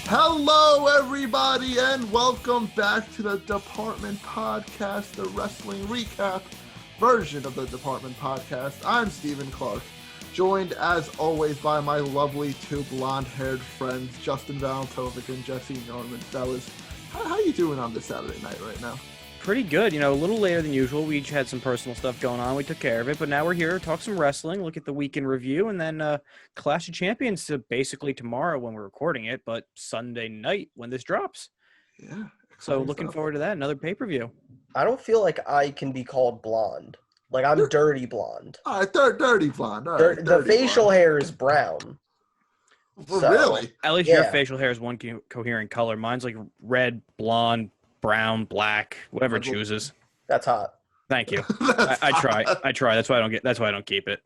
Hello, everybody, and welcome back to the Department Podcast, the wrestling recap version of the Department Podcast. I'm Stephen Clark, joined as always by my lovely two blonde-haired friends, Justin Valentovic and Jesse Norman. Fellas, how you doing on this Saturday night right now? Pretty good. A little later than usual. We each had some personal stuff going on. We took care of it, but now we're here to talk some wrestling, look at the week in review, and then Clash of Champions to basically tomorrow when we're recording it, but Sunday night when this drops. Yeah. So looking forward to that. Another pay-per-view. I don't feel like I can be called blonde. Like, I'm dirty blonde. All right, dirty blonde. All right, the facial hair is brown. Well, So, really? At least your facial hair is one coherent color. Mine's like red, blonde, brown, black, whatever it chooses. That's hot. Thank you. I try. That's why I don't keep it.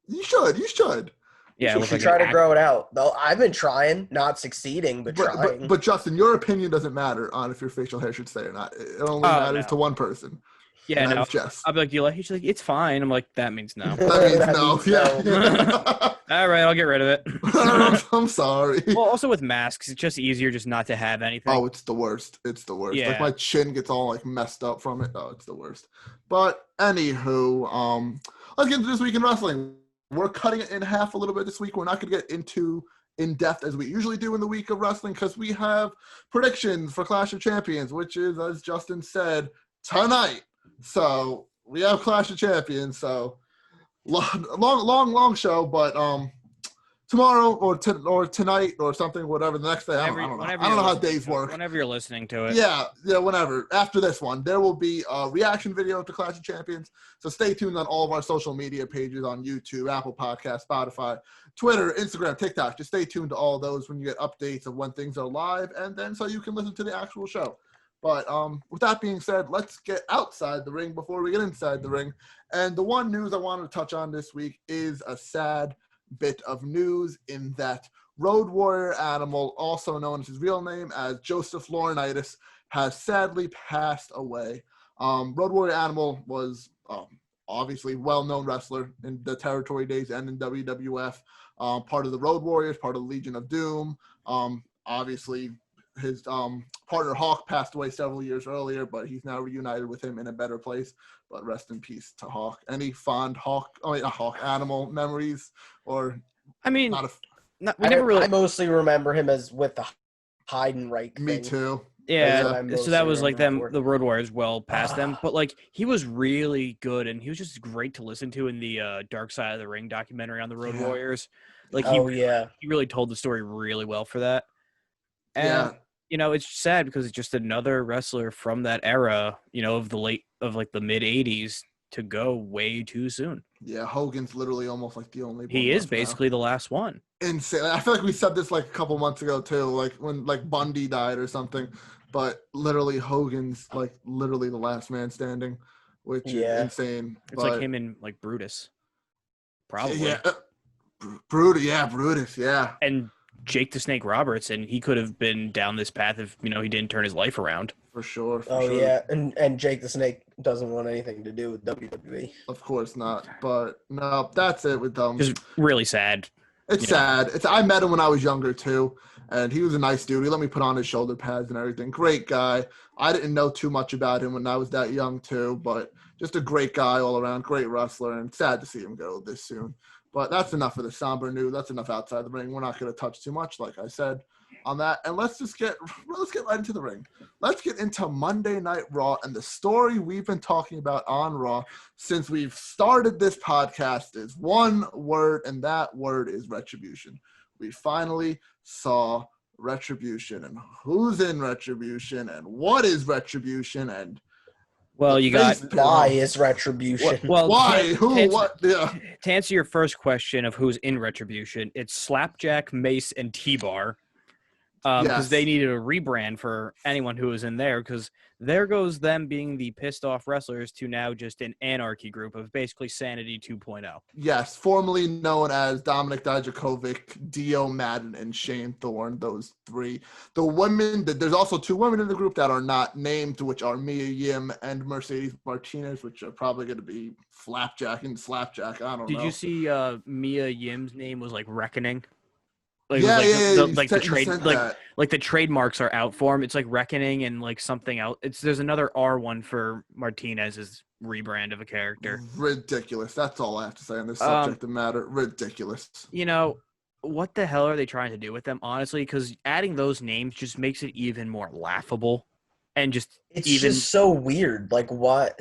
You should. Yeah, You should try to grow it out. Though I've been trying, not succeeding, but trying. But Justin, your opinion doesn't matter on if your facial hair should stay or not. It only matters to one person. Yeah, no. Jess. I'll be like, do you like it? She's like, it's fine. I'm like, that means no. That means no. All right, I'll get rid of it. I'm sorry. Well, also with masks, it's just easier just not to have anything. Oh, it's the worst. Yeah. Like my chin gets all like messed up from it. Oh, it's the worst. But anywho, let's get into this week in wrestling. We're cutting it in half a little bit this week. We're not going to get into in depth as we usually do in the week of wrestling because we have predictions for Clash of Champions, which is, as Justin said, tonight. We have Clash of Champions. So long show, but tomorrow or tonight or something, whatever the next day. I don't know. I don't know how days work. Whenever you're listening to it. Yeah, whenever. After this one, there will be a reaction video to Clash of Champions. So stay tuned on all of our social media pages on YouTube, Apple Podcasts, Spotify, Twitter, Instagram, TikTok. Just stay tuned to all those when you get updates of when things are live, and then so you can listen to the actual show. But with that being said, let's get outside the ring before we get inside the ring. And the one news I wanted to touch on this week is a sad bit of news in that Road Warrior Animal, also known as his real name as Joseph Laurinaitis, has sadly passed away. Road Warrior Animal was obviously well-known wrestler in the territory days and in WWF, part of the Road Warriors, part of the Legion of Doom. Obviously, his partner Hawk passed away several years earlier, but he's now reunited with him in a better place. But rest in peace to Hawk. Any fond Animal memories? Or I mean, I mostly remember him as with the hide and right thing. Me too. Yeah, so that was like the Road Warriors well past them. But like he was really good, and he was just great to listen to in the Dark Side of the Ring documentary on the Road Warriors. Like he really told the story really well for that. And it's sad because it's just another wrestler from that era, of the mid 80s to go way too soon. Yeah, Hogan's literally almost like the only one. He is basically the last one. Insane. I feel like we said this like a couple months ago too, like when like Bundy died or something, but literally Hogan's like literally the last man standing, which is insane. It's like him and like Brutus. Probably. Yeah. Brutus, yeah. And Jake the Snake Roberts, and he could have been down this path if he didn't turn his life around. For sure. Yeah, and Jake the Snake doesn't want anything to do with WWE. Of course not. But no, that's it with them. Just really sad. It's sad. I met him when I was younger too, and he was a nice dude. He let me put on his shoulder pads and everything. Great guy. I didn't know too much about him when I was that young too, but just a great guy all around. Great wrestler, and sad to see him go this soon. But that's enough of the somber news. That's enough outside the ring. We're not going to touch too much, like I said, on that. And let's get right into the ring. Let's get into Monday Night Raw and the story we've been talking about on Raw since we've started this podcast is one word, and that word is Retribution. We finally saw Retribution, and who's in Retribution, and what is Retribution, and well, you got why is Retribution? Well, why? Who? What? Yeah. To answer your first question of who's in Retribution, it's Slapjack, Mace, and T-Bar. Because they needed a rebrand for anyone who was in there, because there goes them being the pissed off wrestlers to now just an anarchy group of basically Sanity 2.0. Yes, formerly known as Dominic Dijakovic, Dio Madden, and Shane Thorne, those three. The women, there's also two women in the group that are not named, which are Mia Yim and Mercedes Martinez, which are probably going to be Flapjack and Slapjack. I don't know. Did you see Mia Yim's name was like Reckoning? Like, yeah, like the trade, like the trademarks are out for him. It's like Reckoning and like something else. There's another R one for Martinez's rebrand of a character. Ridiculous. That's all I have to say on this subject of matter. Ridiculous. You know, what the hell are they trying to do with them? Honestly, because adding those names just makes it even more laughable, and it's just so weird. Like, what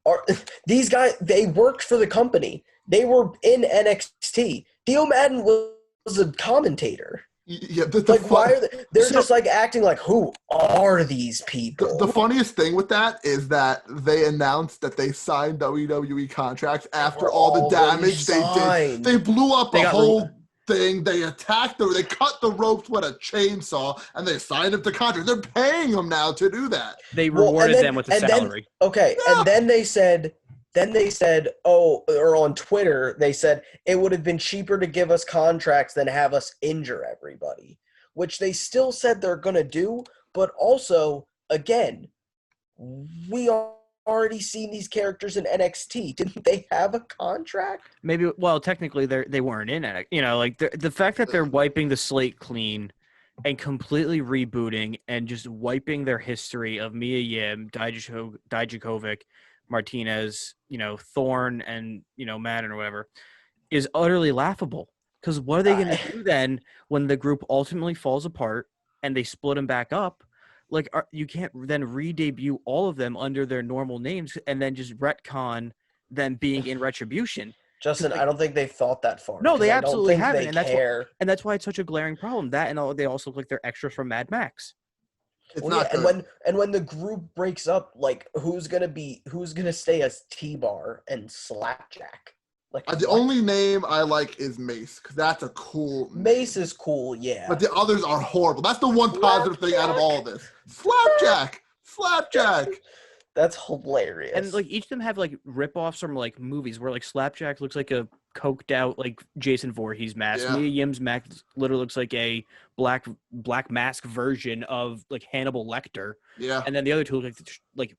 are these guys? They worked for the company. They were in NXT. Theo Madden was a commentator. Yeah, why are they? They're just like acting like, who are these people? The funniest thing with that is that they announced that they signed WWE contracts after all the damage they did. They blew up the whole thing. They attacked them. They cut the ropes with a chainsaw, and they signed up the contract. They're paying them now to do that. They rewarded them with a salary. And then they said, or on Twitter, they said it would have been cheaper to give us contracts than have us injure everybody, which they still said they're going to do. But also, again, we already seen these characters in NXT. Didn't they have a contract? Maybe, well, technically they weren't in it. You know, like the fact that they're wiping the slate clean and completely rebooting and just wiping their history of Mia Yim, Dijakovic, Martinez, you know, Thorne, and, you know, Madden or whatever, is utterly laughable. Because what are they going to do then when the group ultimately falls apart and they split them back up? Like, you can't then re-debut all of them under their normal names and then just retcon them being in Retribution. Justin, I don't think they've thought that far. No, they absolutely haven't, and that's why it's such a glaring problem. That, and they also look like they're extras from Mad Max. And when the group breaks up, like, who's gonna stay as T-Bar and Slapjack? Like, the only name I like is Mace, because that's a cool name. Mace is cool, yeah. But the others are horrible. That's the one positive thing out of all of this. Slapjack. That's hilarious. And like each of them have like rip-offs from like movies where like Slapjack looks like a coked out like Jason Voorhees mask. Mia Yim's mask literally looks like a black mask version of like Hannibal Lecter. Yeah. And then the other two look like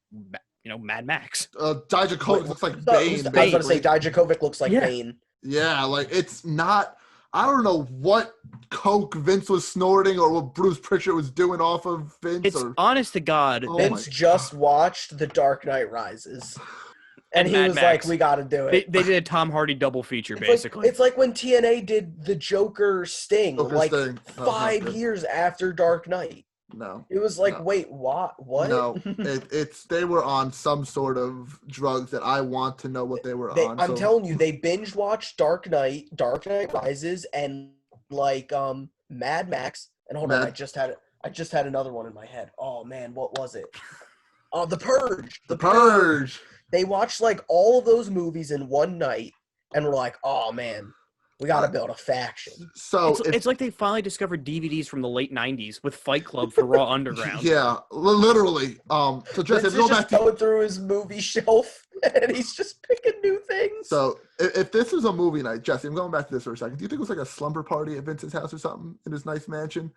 you know, Mad Max. Dijakovic looks like Bane. I was going to say Dijakovic looks like Bane. Yeah, like it's not. I don't know what coke Vince was snorting or what Bruce Pritchard was doing off of Vince. It's honest to God. Vince just watched The Dark Knight Rises. And he was like, we got to do it. They did a Tom Hardy double feature, basically. It's like when TNA did the Joker Sting, 5 years after Dark Knight. No. It was like, wait, what? No, they were on some sort of drugs that I want to know what they were on. I'm telling you, they binge watched Dark Knight Rises, and like Mad Max. And hold on, I just had another one in my head. Oh man, what was it? Oh, The Purge. The Purge. They watched like all of those movies in one night, and were like, oh man, we got to build a faction. So it's like they finally discovered DVDs from the late 90s with Fight Club for Raw Underground. Yeah, literally. So Jess, going through his movie shelf, and he's just picking new things. So if this was a movie night, Jesse, I'm going back to this for a second. Do you think it was like a slumber party at Vince's house or something in his nice mansion?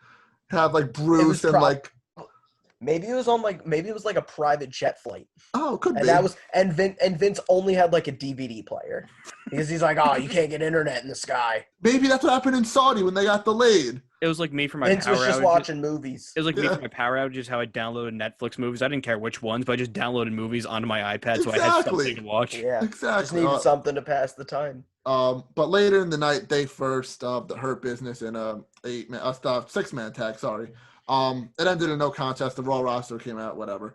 Have like Bruce and like. Maybe it was like a private jet flight. Oh, could be. And Vince only had like a DVD player because he's like, oh, you can't get internet in the sky. Maybe that's what happened in Saudi when they got delayed. It was like me for my Vince power was just outages. Watching movies. It was like me for my power outages, how I downloaded Netflix movies. I didn't care which ones, but I just downloaded movies onto my iPad so I had something to watch. Yeah, exactly. Just needed something to pass the time. But later in the night, they first the Hurt Business in a 6-man tag. Sorry. It ended in no contest. The Raw roster came out, whatever.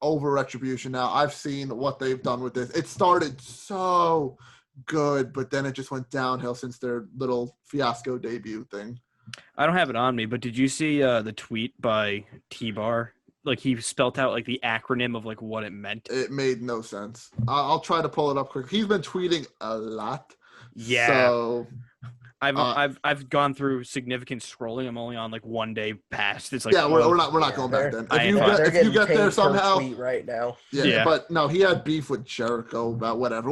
Over Retribution now. I've seen what they've done with this. It started so good, but then it just went downhill since their little fiasco debut thing. I don't have it on me, but did you see the tweet by T-Bar? Like he spelt out like the acronym of like what it meant. It made no sense. I'll try to pull it up quick. He's been tweeting a lot. Yeah. So I've gone through significant scrolling. I'm only on like 1 day past. It's like we're not going back then. If you get there somehow right now. Yeah, but no, he had beef with Jericho about whatever.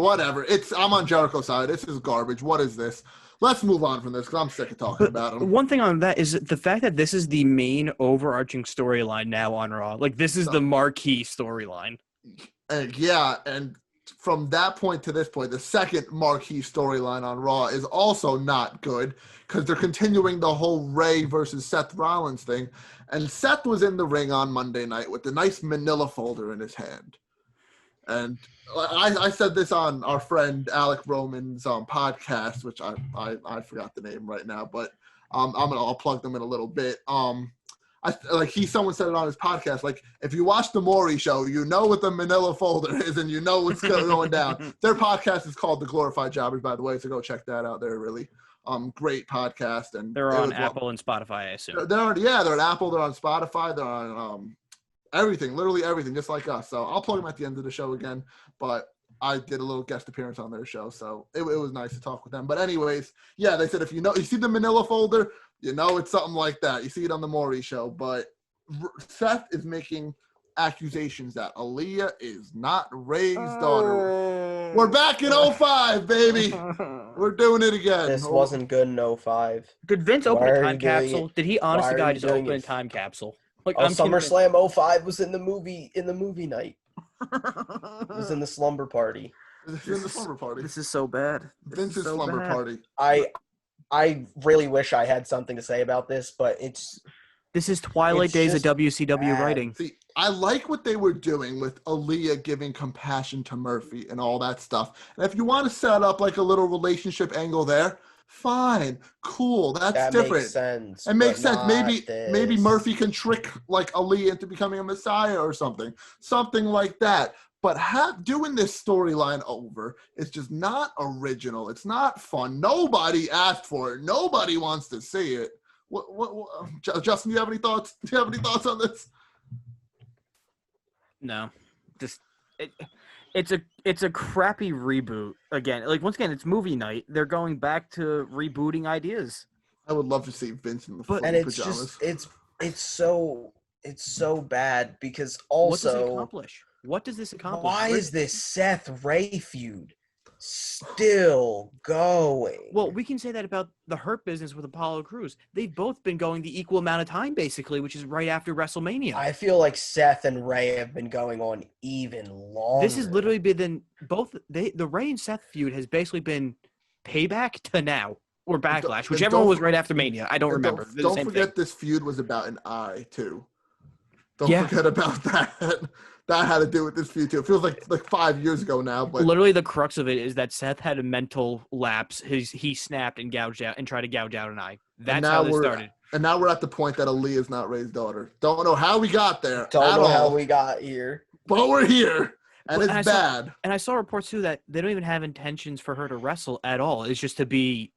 I'm on Jericho's side. This is garbage. What is this? Let's move on from this because I'm sick of talking about him. One thing on that is the fact that this is the main overarching storyline now on Raw. Like this is the marquee storyline. And from that point to this point, the second marquee storyline on Raw is also not good because they're continuing the whole Rey versus Seth Rollins thing. And Seth was in the ring on Monday night with a nice manila folder in his hand. And I said this on our friend Alec Roman's podcast, which I forgot the name right now, but I'll plug them in a little bit. Someone said it on his podcast, like, if you watch the Maury show, you know what the manila folder is and you know what's going down. Their podcast is called The Glorified Jobbers, by the way, so go check that out. They're really great podcast. And they're on Apple and Spotify, I assume. They're on Apple, they're on Spotify, they're on everything, literally everything, just like us. So I'll plug them at the end of the show again, but I did a little guest appearance on their show, so it was nice to talk with them. But anyways, yeah, they said if you see the manila folder, you know it's something like that. You see it on the Maury show. But Seth is making accusations that Aaliyah is not Rey's daughter. We're back in 05, baby. We're doing it again. This wasn't good in 05. Did Vince open a time capsule? Did he honest to God just open a time capsule? Like, SummerSlam 05 was in the movie night. It was in the slumber party. This is so bad. Vince's slumber party. I really wish I had something to say about this, but this is twilight days of WCW writing. See, I like what they were doing with Aaliyah giving compassion to Murphy and all that stuff. And if you want to set up like a little relationship angle there, fine, cool, that different. Makes sense. It makes sense. Maybe Murphy can trick like Aaliyah into becoming a messiah or something like that. But doing this storyline over is just not original. It's not fun. Nobody asked for it. Nobody wants to see it. What Justin, do you have any thoughts? Do you have any thoughts on this? No, it's a crappy reboot again. Like, once again, it's movie night. They're going back to rebooting ideas. I would love to see Vince in the pajamas. It's so bad because also What does this accomplish? Why is this Seth Rey feud still going? Well, we can say that about the Hurt Business with Apollo Crews. They've both been going the equal amount of time, basically, which is right after WrestleMania. I feel like Seth and Rey have been going on even longer. This has literally been the Rey and Seth feud has basically been Payback to now, or Backlash, whichever one was right after Mania. I don't remember. Don't forget this feud was about an eye, too. Don't forget about that. That had to do with this feud too. It feels like 5 years ago now. But literally, the crux of it is that Seth had a mental lapse. He snapped and gouged out and tried to gouge out an eye. That's how this started. And now we're at the point that Aaliyah is not Rey's daughter. Don't know how we got there. Don't know how we got here. But we're here, and it's bad. And I saw reports too that they don't even have intentions for her to wrestle at all. It's just to be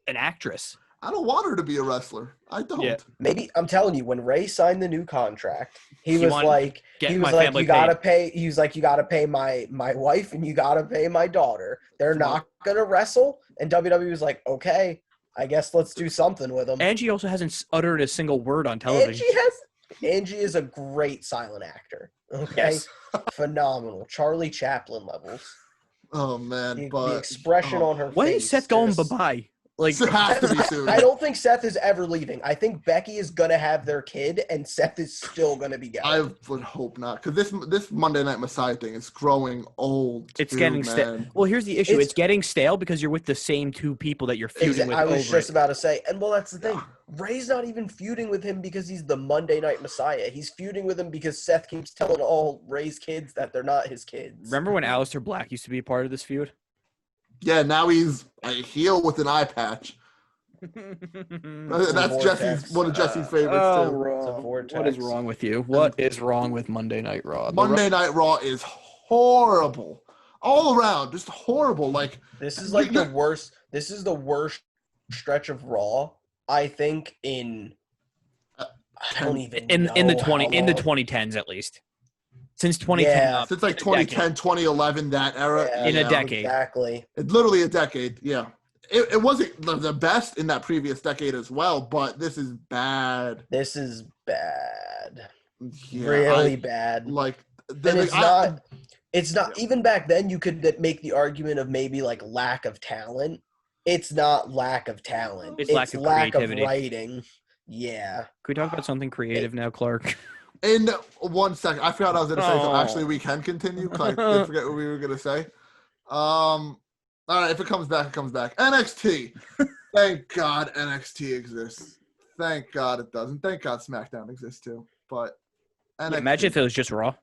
an actress. I don't want her to be a wrestler. I don't. Yeah. Maybe I'm telling you, when Rey signed the new contract, he was like, you gotta pay. He was like, you gotta pay my wife and you gotta pay my daughter. They're not gonna wrestle. And WWE was like, okay, I guess let's do something with them. Angie also hasn't uttered a single word on television. Angie is a great silent actor. Okay, yes. Phenomenal. Charlie Chaplin levels. Oh man, the expression on her face. When is Seth going bye-bye? Like, it has to be soon. I don't think Seth is ever leaving. I think Becky is gonna have their kid, and Seth is still gonna be going. I would hope not, because this Monday Night Messiah thing is growing old. It's getting stale. Well, here's the issue: it's getting stale because you're with the same two people that you're feuding with. I was just about to say, and well, that's the thing. Rey's not even feuding with him because he's the Monday Night Messiah. He's feuding with him because Seth keeps telling all Rey's kids that they're not his kids. Remember when Aleister Black used to be a part of this feud? Yeah, now he's a heel with an eye patch. That's one of Jesse's favorites too. What is wrong with you? What is wrong with Monday Night Raw? Monday Night Raw is horrible, all around, just horrible. Like, this is like the worst. This is the worst stretch of Raw, I think. In the 2010s at least. Since 2010. Since like 2010, 2011, that era. In a decade. Exactly. It's literally a decade, yeah. It wasn't the best in that previous decade as well, but this is bad. This is bad. Yeah, really bad. Like, it's not even back then you could make the argument of maybe like lack of talent. It's not lack of talent. It's lack of writing. Yeah. Can we talk about something creative now, Clark? In 1 second, I forgot I was going to say something. Actually, we can continue because I did forget what we were going to say. All right, if it comes back, it comes back. NXT. Thank God NXT exists. Thank God it doesn't. Thank God SmackDown exists too. But NXT, Yeah, imagine if it was just Raw.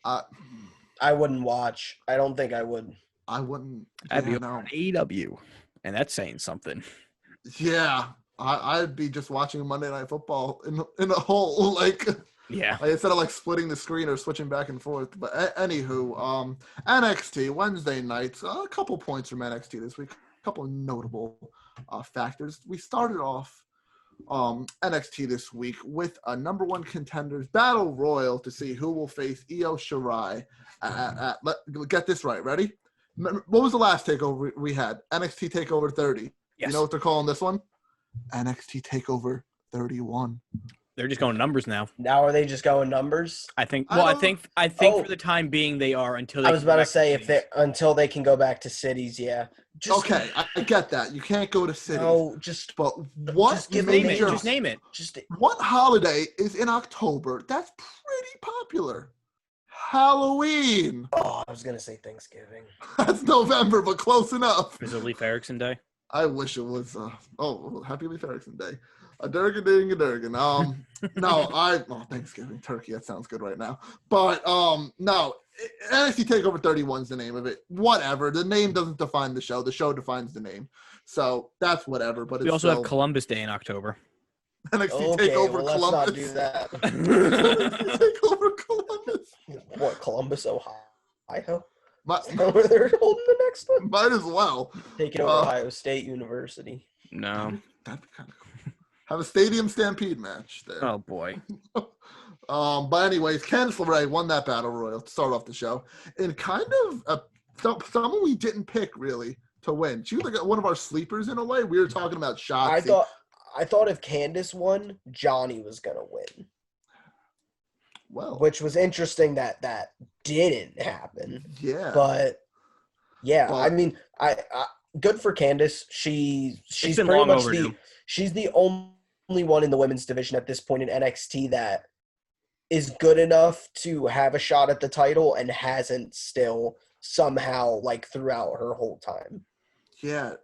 I wouldn't watch. I don't think I would. I wouldn't. I'd be no. on AEW, and that's saying something. Yeah, I'd be just watching Monday Night Football in a hole, like. Yeah. Like, instead of like splitting the screen or switching back and forth. But anywho, NXT Wednesday nights. A couple points from NXT this week. A couple of notable factors. We started off NXT this week with a number one contenders battle royal to see who will face Io Shirai. Get this right. Ready? What was the last takeover we had? NXT Takeover 30. Yes. You know what they're calling this one? NXT Takeover 31. They're just going numbers now. Now are they just going numbers? I think. Well, I think for the time being they are until they. I was about to say until they can go back to cities. Yeah. Okay, I get that. You can't go to cities. No, but what? Just give name it. Just name it. What holiday is in October? That's pretty popular. Halloween. Oh, I was gonna say Thanksgiving. That's November, but close enough. Is it Leif Erikson Day? I wish it was. Happy Leif Erikson Day. A Durgan. Thanksgiving turkey. That sounds good right now. But no, NXT Takeover 31 is the name of it. Whatever. The name doesn't define the show. The show defines the name. So that's whatever. But we also have Columbus Day in October. NXT Takeover Columbus. Let's not do that. Takeover Columbus. What? Columbus, Ohio? Is that where they're holding the next one? Might as well. Taking over Ohio State University. No. That'd be kind of cool. Have a stadium stampede match there. Oh boy. But anyways, Candice LeRae won that battle royal to start off the show, and kind of someone we didn't pick really to win. She was like one of our sleepers in a way. We were talking about Shotzi. I thought if Candice won, Johnny was gonna win. Well, which was interesting that didn't happen. Yeah. But yeah, I mean, I good for Candice. She's pretty much she's the only one in the women's division at this point in NXT that is good enough to have a shot at the title and hasn't still somehow like throughout her whole time. Yeah,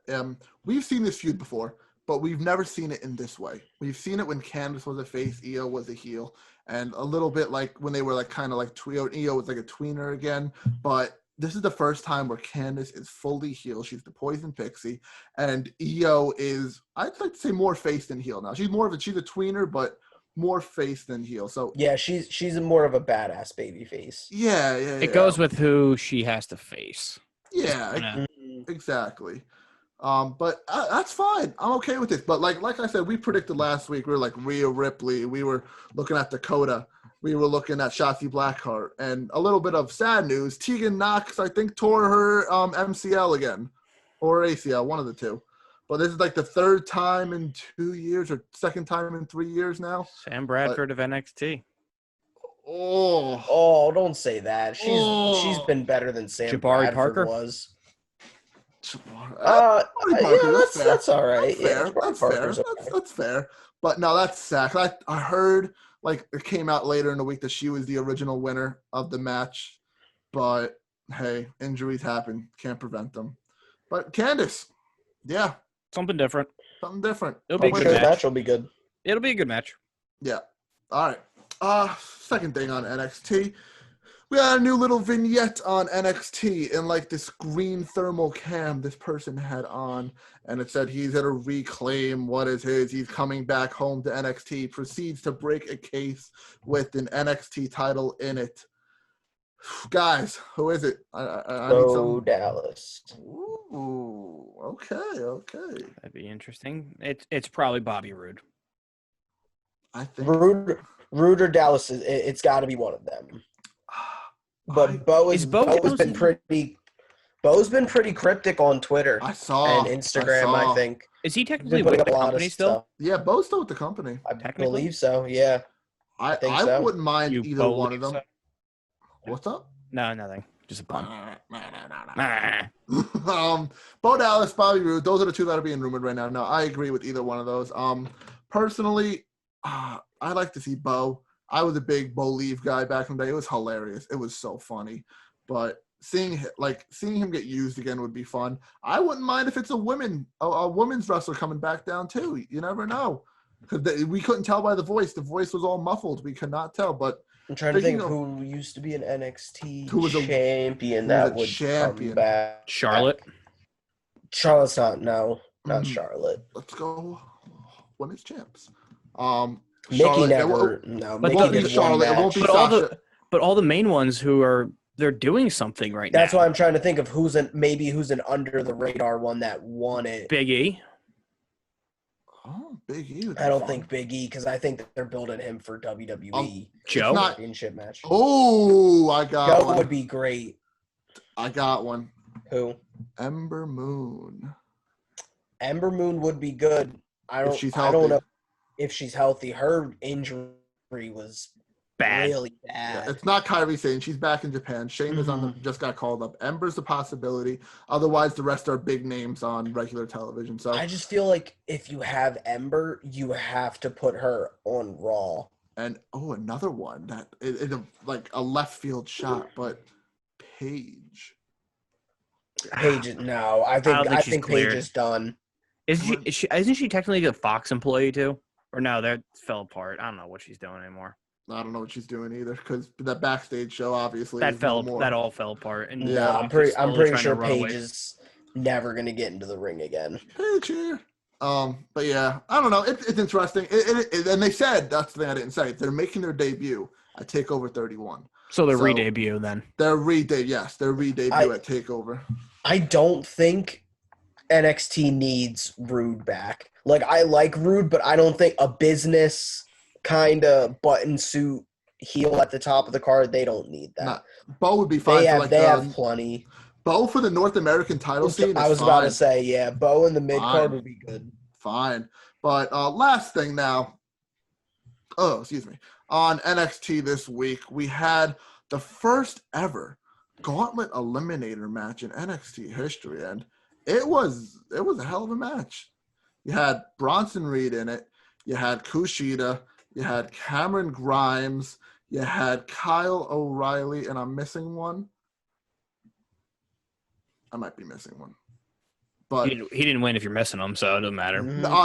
we've seen this feud before, but we've never seen it in this way. We've seen it when Candice was a face, Io was a heel, and a little bit like when they were like kind of like Io was like a tweener again, but this is the first time where Candice is fully heel. She's the Poison Pixie, and Io is, I'd like to say, more face than heel now. She's a tweener, but more face than heel. So yeah, she's more of a badass baby face. Yeah. It goes with who she has to face. Yeah, exactly. But that's fine. I'm okay with this. But like I said, we predicted last week. We were like Rhea Ripley. We were looking at Dakota. We were looking at Shotzi Blackheart. And a little bit of sad news. Tegan Knox, I think, tore her MCL again. Or ACL, one of the two. But this is like the third time in 2 years or second time in 3 years now. Sam Bradford of NXT. Oh, don't say that. She's been better than Sam Jabari Bradford Parker was. That's that's all right. That's fair. But no, that's sad. I heard like it came out later in the week that she was the original winner of the match. But hey, injuries happen. Can't prevent them. But Candice, yeah. Something different. It'll be a good match. Will be good. It'll be a good match. Yeah. All right. Second thing on NXT. We had a new little vignette on NXT and like this green thermal cam this person had on, and it said he's going to reclaim what is his. He's coming back home to NXT, proceeds to break a case with an NXT title in it. Guys, who is it? I need some... Dallas. Ooh, okay. That'd be interesting. It's probably Bobby Roode. I think Roode or Dallas. It's got to be one of them. But Bo's been pretty cryptic on Twitter. I saw and Instagram. I think. Is he technically with the company still? Yeah, Bo's still with the company. I believe so. Yeah. I think so. Wouldn't mind either one of them. So? What's up? No, nothing. Just a pun. Bo Dallas, Bobby Roode. Those are the two that are being rumored right now. No, I agree with either one of those. Personally, I like to see Bo. I was a big Bolieve guy back in the day. It was hilarious. It was so funny. But seeing him get used again would be fun. I wouldn't mind if it's a women's wrestler coming back down too. You never know. Because we couldn't tell by the voice. The voice was all muffled. We could not tell. But I'm trying to think of who used to be an NXT champion that would come back. Charlotte. Charlotte's not Charlotte. Let's go women's champs. Mickey never. It won't be Charlotte. It won't be Sasha. But all the main ones they're doing something right now. That's why I'm trying to think of who's an under the radar one that won it. Big E. Oh, Big E. I don't think Big E, because I think that they're building him for WWE Joe championship match. Oh, I got Joe one. would be great. I got one. Who? Ember Moon. Ember Moon would be good. I don't know if she's healthy. Her injury was bad. Really bad. Yeah, it's not Kairi Sane. She's back in Japan. Shane is just got called up. Ember's a possibility. Otherwise, the rest are big names on regular television. So I just feel like if you have Ember, you have to put her on Raw. And another one that is like a left field shot, but Paige. No, I think Paige is done. Isn't she technically a Fox employee too? Or no, that fell apart. I don't know what she's doing anymore. I don't know what she's doing either, because that backstage show obviously that all fell apart. And yeah, I'm pretty sure Paige is never gonna get into the ring again. Paige here. But yeah, I don't know. It's interesting. And they said, that's the thing I didn't say, they're making their debut at TakeOver 31. So they're re-debut then. They're re-debut at TakeOver. I don't think NXT needs Rude back. Like, I like Rude, but I don't think a business kind of button suit heel at the top of the card, they don't need that. Nah, Bo would be fine. They have plenty. Bo for the North American title scene. I was about to say, yeah, Bo in the mid card would be good. Fine. But last thing now. Oh, excuse me. On NXT this week, we had the first ever Gauntlet Eliminator match in NXT history, and it was a hell of a match. You had Bronson Reed in it. You had Kushida. You had Cameron Grimes. You had Kyle O'Reilly, and I'm missing one. I might be missing one. But he didn't win if you're missing him, so it doesn't matter.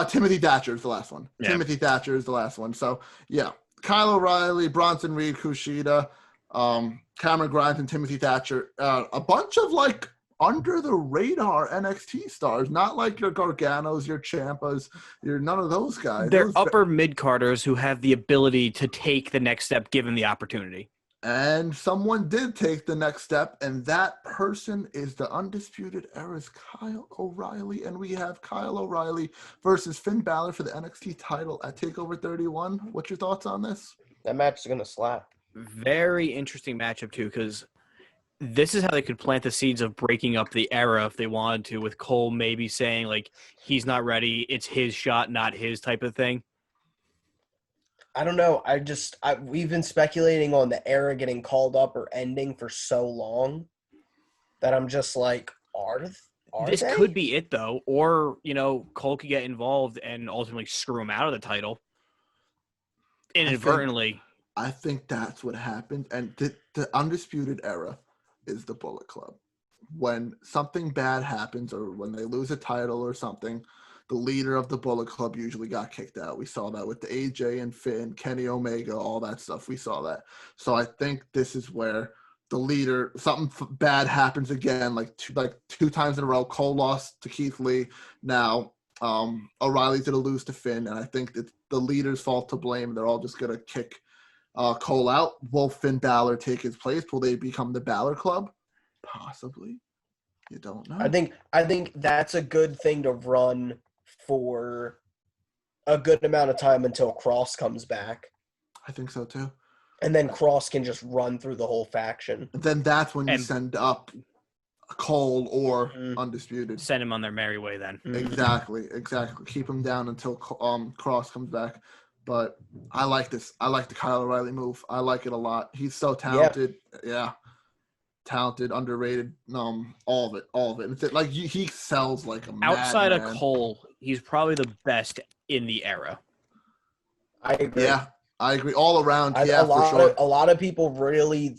Timothy Thatcher is the last one. Yeah. Timothy Thatcher is the last one. So, yeah. Kyle O'Reilly, Bronson Reed, Kushida, Cameron Grimes, and Timothy Thatcher. A bunch of, like, under-the-radar NXT stars. Not like your Garganos, your Ciampas, none of those guys. They're upper mid-carders who have the ability to take the next step given the opportunity. And someone did take the next step, and that person is the Undisputed Era's Kyle O'Reilly. And we have Kyle O'Reilly versus Finn Balor for the NXT title at TakeOver 31. What's your thoughts on this? That match is going to slap. Very interesting matchup, too, because this is how they could plant the seeds of breaking up the era if they wanted to, with Cole maybe saying, like, he's not ready, it's his shot, not his type of thing. I don't know. We've been speculating on the era getting called up or ending for so long that I'm just like, this they? Could be it, though. Or, Cole could get involved and ultimately screw him out of the title inadvertently. I think that's what happened. And the Undisputed Era is the Bullet Club. When something bad happens or when they lose a title or something, the leader of the Bullet Club usually got kicked out. We saw that with the AJ and Finn, Kenny Omega, all that stuff. We saw that. So I think this is where the leader, something bad happens again, like two times in a row. Cole lost to Keith Lee. Now O'Reilly's going to lose to Finn, and I think it's the leader's fault to blame. They're all just going to kick Cole out. Will Finn Balor take his place? Will they become the Balor Club? Possibly. You don't know. I think that's a good thing to run for a good amount of time until Cross comes back. I think so too. And then Cross can just run through the whole faction. And then that's when you send up Cole or Undisputed. Send him on their merry way then. Exactly. Keep him down until Cross comes back. But I like this. I like the Kyle O'Reilly move. I like it a lot. He's so talented. Yeah. Talented, underrated, all of it. It's like he sells like a outside madman. of Cole, he's probably the best in the era. I agree. Yeah, I agree. All around, A for sure. A lot of people really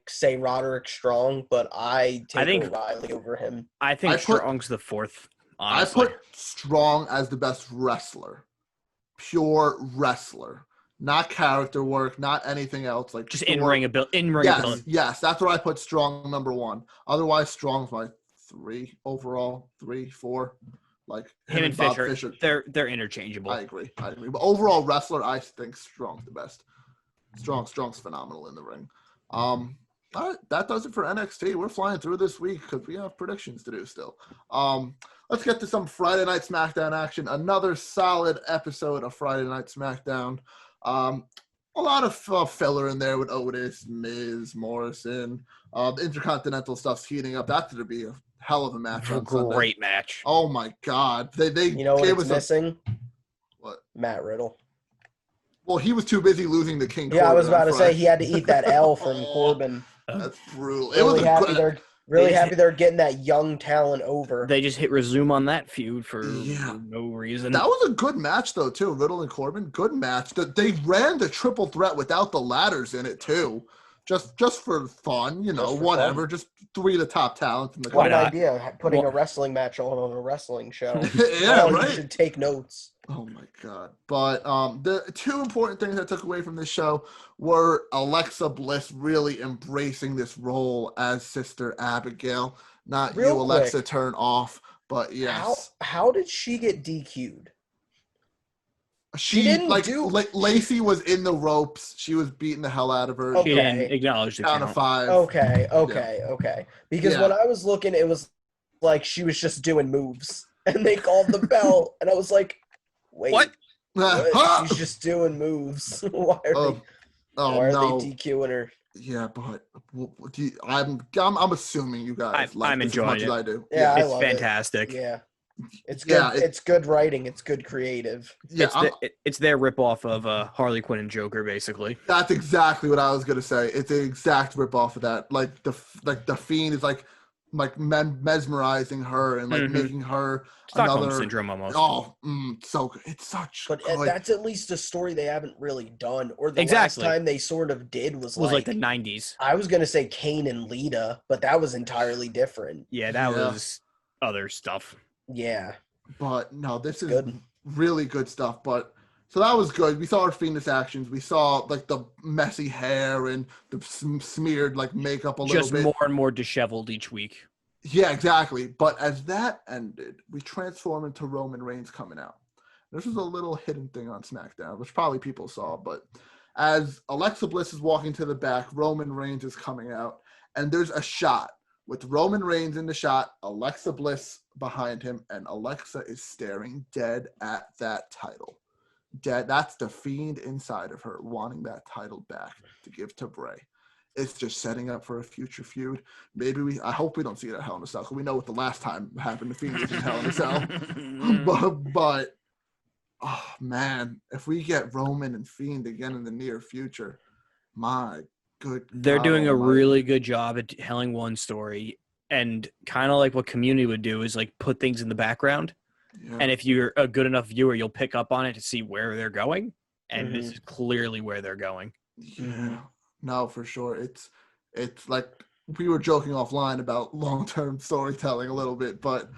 say Roderick Strong, but I think O'Reilly over him. I think Strong's the fourth. Honestly. I put Strong as the best wrestler, pure wrestler, not character work, not anything else. Like just in-ring ability. Yes, that's where I put Strong number 1. Otherwise, Strong's my 3 overall, 3, 4. Like him and Bob Fisher, they're interchangeable. I agree. But overall wrestler, I think Strong's the best. Strong's phenomenal in the ring. All right, that does it for NXT. We're flying through this week because we have predictions to do still. Let's get to some Friday Night SmackDown action. Another solid episode of Friday Night SmackDown. A lot of filler in there with Otis, Miz, Morrison. The Intercontinental stuff's heating up. That's going to be a hell of a match on Sunday. Great match. Oh, my God. They you know what it's missing? What? Matt Riddle. Well, he was too busy losing to King Corbin. Yeah, I was about to say he had to eat that L from Corbin. That's brutal. Really happy they're getting that young talent over. They just hit resume on that feud for no reason. That was a good match, though, too. Riddle and Corbin, good match. They ran the triple threat without the ladders in it, too. Just for fun, whatever. Fun. Just 3 of the top talents in the company. What idea, putting a wrestling match on a wrestling show. Right. You should take notes. Oh, my God. But the 2 important things I took away from this show were Alexa Bliss really embracing this role as Sister Abigail. Not Real you, quick. Alexa, turn off, but yes. How did she get DQ'd? She didn't Lacey was in the ropes. She was beating the hell out of her. Okay. She didn't acknowledge the count. Of 5. Okay. Because when I was looking, it was like she was just doing moves. And they called the bell. And I was like, wait. What? She's just doing moves. Why are they DQing her? Yeah, but I'm assuming you guys I'm enjoying it. As I do. Yeah, it's fantastic. It. Yeah. It's good. Yeah, it's good writing. It's good creative. Yeah, it's their ripoff of Harley Quinn and Joker, basically. That's exactly what I was gonna say. It's an exact ripoff of that. Like the Fiend is like mesmerizing her and making her Stockholm syndrome almost. Oh, so good. It's such. But good. That's at least a story they haven't really done. Or the last time they sort of did was like the 90s. I was gonna say Kane and Lita, but that was entirely different. Yeah, that was other stuff. Yeah. But no, this is really good stuff. But so that was good. We saw her Phoenix actions. We saw like the messy hair and the smeared like makeup a little bit. Just more and more disheveled each week. Yeah, exactly. But as that ended, we transformed into Roman Reigns coming out. This was a little hidden thing on SmackDown, which probably people saw. But as Alexa Bliss is walking to the back, Roman Reigns is coming out. And there's a shot with Roman Reigns in the shot, Alexa Bliss behind him, and Alexa is staring dead at that title. Dead. That's the Fiend inside of her wanting that title back to give to Bray. It's just setting up for a future feud. I hope we don't see it at Hell in a Cell, because we know what the last time happened to Fiend was in Hell in a Cell. but oh man, if we get Roman and Fiend again in the near future, my good. They're doing a really good job at telling one story, and kind of like what Community would do is like put things in the background. Yeah. And if you're a good enough viewer, you'll pick up on it to see where they're going. And this is clearly where they're going. Yeah, no, for sure. It's like we were joking offline about long-term storytelling a little bit, but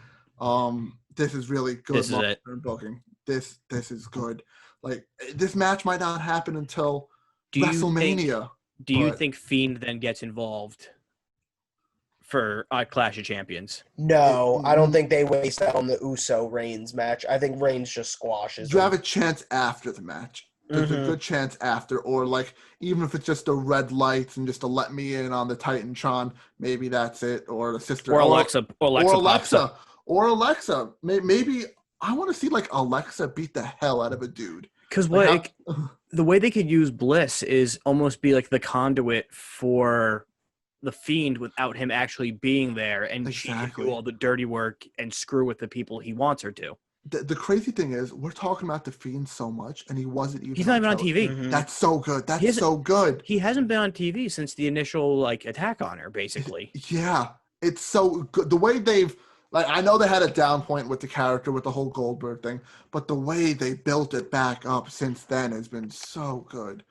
this is really good. This is it. Booking. This is good. Like this match might not happen until WrestleMania. Do you think Fiend then gets involved for Clash of Champions? No, I don't think they waste that on the Uso Reigns match. I think Reigns just squashes. You have a chance after the match. There's a good chance after, or like even if it's just the red lights and just to let me in on the Titantron, maybe that's it. Or the sister, or Alexa, or Alexa. Maybe I want to see like Alexa beat the hell out of a dude. Because the way they could use Bliss is almost be like the conduit for the Fiend without him actually being there, and she can do all the dirty work and screw with the people he wants her to. The crazy thing is, we're talking about the Fiend so much, and he wasn't even. He's not even on TV. Mm-hmm. That's so good. That's so good. He hasn't been on TV since the initial attack on her, basically. Yeah, it's so good. The way they've Like, I know they had a down point with the character with the whole Goldberg thing, but the way they built it back up since then has been so good.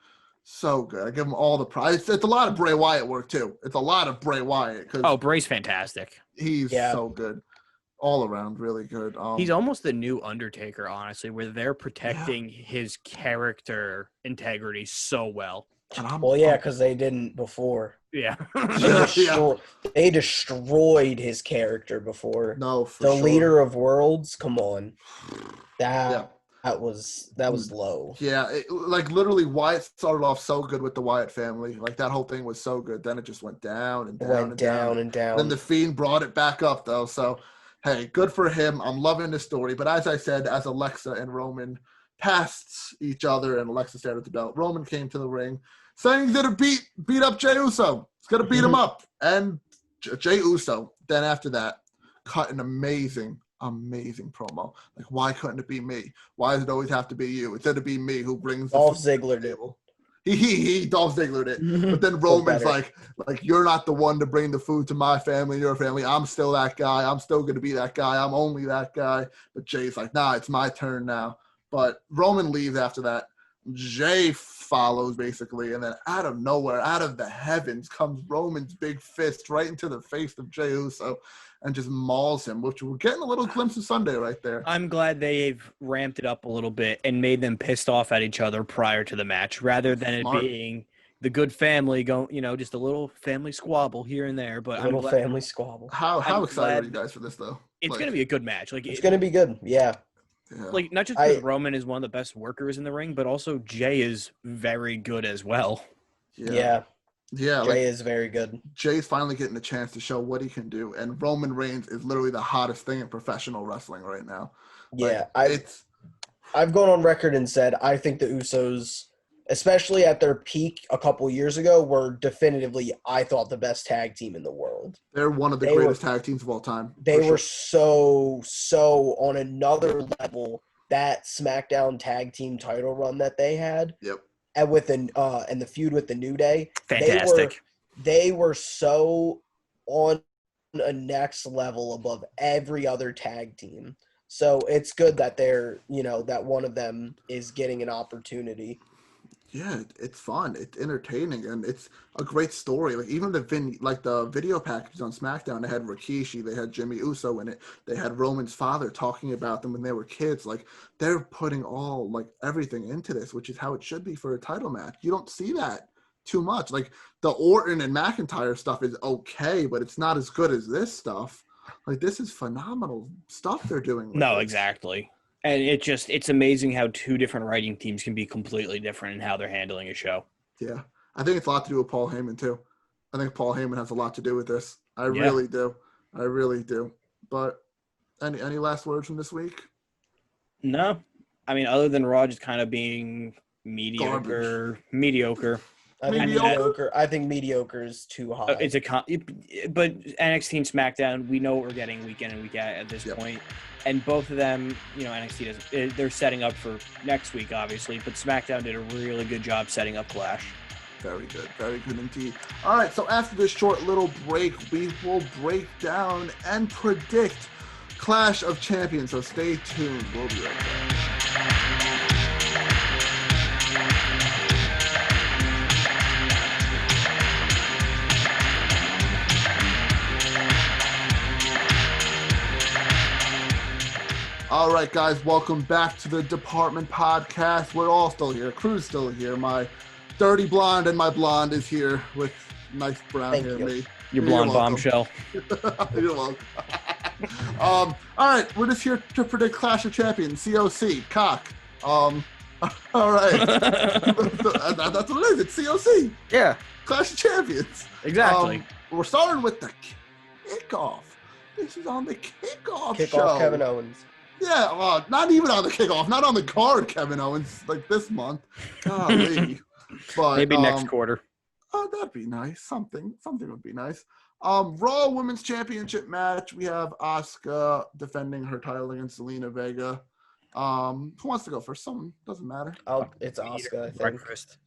So good. I give them all the prize. It's a lot of Bray Wyatt work, too. It's a lot of Bray Wyatt. Bray's fantastic. He's so good. All around, really good. He's almost the new Undertaker, honestly, where they're protecting his character integrity so well. Because they didn't before. Yeah. They destroyed his character before. No, for the sure. Leader of Worlds, come on. That was low. Yeah, literally Wyatt started off so good with the Wyatt family. Like, that whole thing was so good. Then it just went down and down and down. Then the Fiend brought it back up, though. So, hey, good for him. I'm loving the story. But as I said, as Alexa and Roman passed each other and Alexa stared at the belt, Roman came to the ring saying he's going to beat up Jey Uso. He's going to beat him up. And Jey Uso, then after that, cut an amazing promo. Like, why couldn't it be me? Why does it always have to be you? Instead of being me who brings Dolph Ziggler did. He Dolph Ziggler did. But then Roman's like, you're not the one to bring the food to my family, your family. I'm still that guy. I'm still going to be that guy. I'm only that guy. But Jay's like, nah, it's my turn now. But Roman leaves after that. Jey follows, basically, and then out of nowhere, out of the heavens, comes Roman's big fist right into the face of Jey Uso and just mauls him, which we're getting a little glimpse of Sunday right there. I'm glad they've ramped it up a little bit and made them pissed off at each other prior to the match, rather than it being the good family going, just a little family squabble here and there. But family squabble. How excited are you guys for this, though? It's going to be a good match. It's going to be good, yeah. Like, not just because Roman is one of the best workers in the ring, but also Jey is very good as well. Yeah, Jey is very good. Jay's finally getting a chance to show what he can do, and Roman Reigns is literally the hottest thing in professional wrestling right now. Yeah, I've gone on record and said I think the Usos, especially at their peak a couple years ago, were definitively, I thought, the best tag team in the world. They're one of the greatest tag teams of all time. They were so on another level. That SmackDown tag team title run that they had. Yep. And and the feud with the New Day. Fantastic. They were so on a next level above every other tag team. So it's good that they're, that one of them is getting an opportunity. Yeah, it's fun. It's entertaining, and it's a great story. Like, even the video packages on SmackDown, they had Rikishi, they had Jimmy Uso in it, they had Roman's father talking about them when they were kids. Like, they're putting everything into this, which is how it should be for a title match. You don't see that too much. Like, the Orton and McIntyre stuff is okay, but it's not as good as this stuff. Like, this is phenomenal stuff they're doing. No, exactly. And it's amazing how two different writing teams can be completely different in how they're handling a show. Yeah. I think it's a lot to do with Paul Heyman, too. I think Paul Heyman has a lot to do with this. I really do. But any last words from this week? No. I mean, other than Raw just kind of being mediocre. I think mediocre is too high. But NXT and SmackDown, we know what we're getting week in and week out at this point. And both of them, NXT they're setting up for next week, obviously, but SmackDown did a really good job setting up Clash. Very good indeed. All right, so after this short little break, we will break down and predict Clash of Champions. So stay tuned. We'll be right back. All right, guys, welcome back to the Department Podcast. We're all still here. Crew's still here. My dirty blonde and my blonde is here with nice brown hair. Me. Your blonde bombshell. You're welcome. All right, we're just here to predict Clash of Champions, COC, cock. All right. That's what it is. It's COC. Yeah. Clash of Champions. Exactly. We're starting with the kickoff. This is on the kickoff show. Kickoff Kevin Owens. Yeah, not even on the kickoff, not on the card, Kevin Owens, like this month. Golly. But, maybe next quarter. Oh, that'd be nice. Something would be nice. Raw Women's Championship match. We have Asuka defending her title against Zelina Vega. Who wants to go first? Someone, doesn't matter. It's Asuka, I think. Breakfast.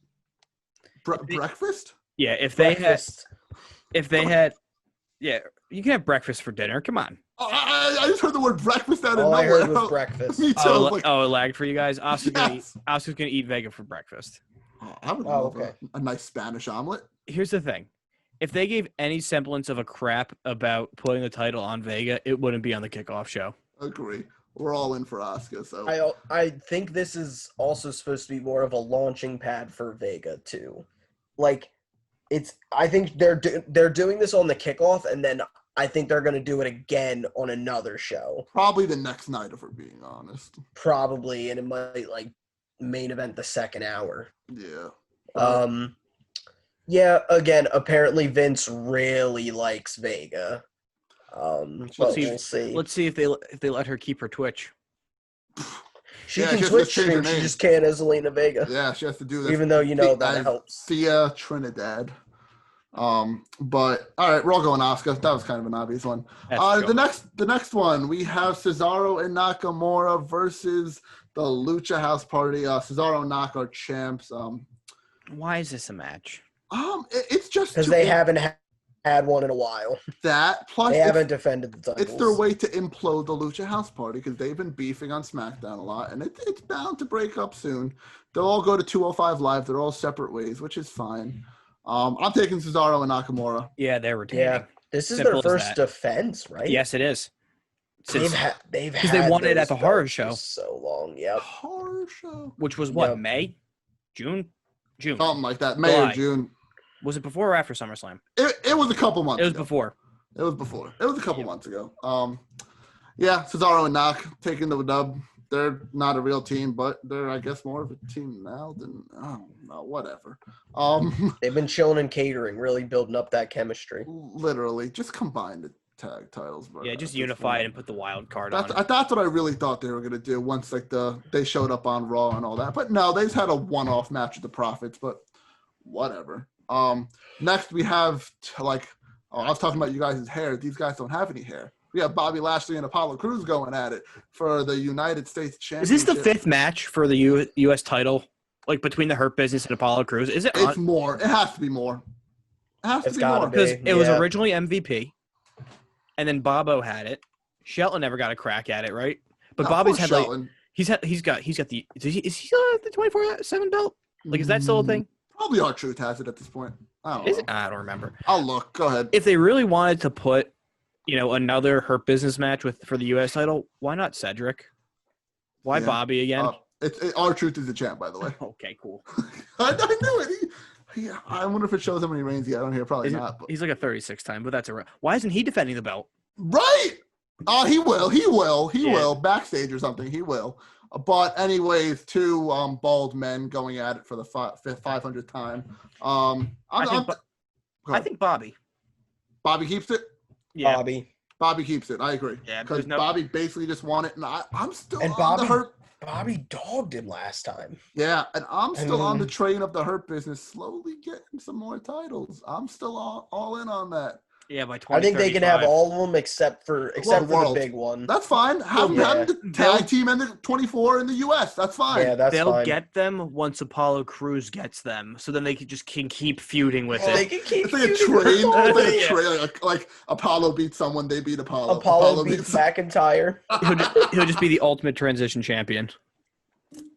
Breakfast? Yeah, if they had, yeah, you can have breakfast for dinner. Come on. I just heard the word breakfast out of All nowhere. I heard was breakfast. Me too. Oh, it lagged for you guys. Yes. Oscar's gonna eat Vega for breakfast. I would love a nice Spanish omelet. Here's the thing. If they gave any semblance of a crap about putting the title on Vega, it wouldn't be on the kickoff show. Agree. We're all in for Asuka. So I think this is also supposed to be more of a launching pad for Vega too. Like, I think they're doing this on the kickoff, and then I think they're going to do it again on another show. Probably the next night, if we're being honest. Probably, and it might like main event the second hour. Yeah. Yeah. Again, apparently Vince really likes Vega. We'll see. Let's see if they let her keep her Twitch. She can Twitch stream. She just can't as Zelina Vega. Yeah, she has to do that. Even though that helps. Thea Trinidad. But all right, we're all going Asuka. That was kind of an obvious one. The next one we have Cesaro and Nakamura versus the Lucha House Party. Cesaro and Nak are champs. Why is this a match? It's just because they haven't had one in a while. That plus they haven't defended the titles. It's their way to implode the Lucha House Party because they've been beefing on SmackDown a lot, and it's bound to break up soon. They'll all go to 205 Live. They're all separate ways, which is fine. I'm taking Cesaro and Nakamura. Yeah, they're retaining. Yeah, this is their first defense, right? Yes, it is. They've had because they won it at the horror show so long. Yep. Horror show, which was what May, June, something like that. May or June. Was it before or after SummerSlam? It was a couple months. It was ago. before. It was before. It was a couple months ago. Yeah, Cesaro and Nak taking the dub. They're not a real team, but they're, I guess, more of a team now than, I don't know, whatever. They've been chilling and catering, really building up that chemistry. Literally, just combine the tag titles. Bro. Yeah, just unify it and put the wild card on. That's what I really thought they were going to do once they showed up on Raw and all that. But no, they just had a one-off match with the Profits, but whatever. Next we have, I was talking about you guys' hair. These guys don't have any hair. We have Bobby Lashley and Apollo Crews going at it for the United States Championship. Is this the fifth match for the U.S. title, like between the Hurt Business and Apollo Crews? Is it? It's more. It has to be more. It has to be more. Because it was originally MVP, and then Bobo had it. Shelton never got a crack at it, right? But Bobby's had Shelton. He's got the. Is he the 24/7 belt? Like, is that still a thing? Probably R-Truth has it at this point. I don't know. I don't remember. I'll look. Go ahead. If they really wanted to put, another Hurt Business match for the U.S. title, why not Cedric? Why Bobby again? R-Truth is the champ, by the way. Okay, cool. I knew it. I wonder if it shows how many reigns he had on here. Probably not. But. He's like a 36 time, but that's why isn't he defending the belt? Right. He will. He will. Backstage or something. He will. But anyways, two bald men going at it for the 500th time. I think Bobby. Bobby keeps it? Yeah. Bobby keeps it. I agree. Yeah, because Bobby basically just won it, and I'm still on the Hurt. Bobby dogged him last time. Yeah, and I'm still on the train of the Hurt Business, slowly getting some more titles. I'm still all in on that. Yeah, by 2035. I think they can have all of them except for the big one. That's fine. Have the tag team and the 24 in the U.S. That's fine. Yeah, that's fine. They'll get them once Apollo Crews gets them, so then they can keep feuding with it. They can keep feuding. Like Apollo beats someone, they beat Apollo. Apollo beats McIntyre. He'll just be the ultimate transition champion.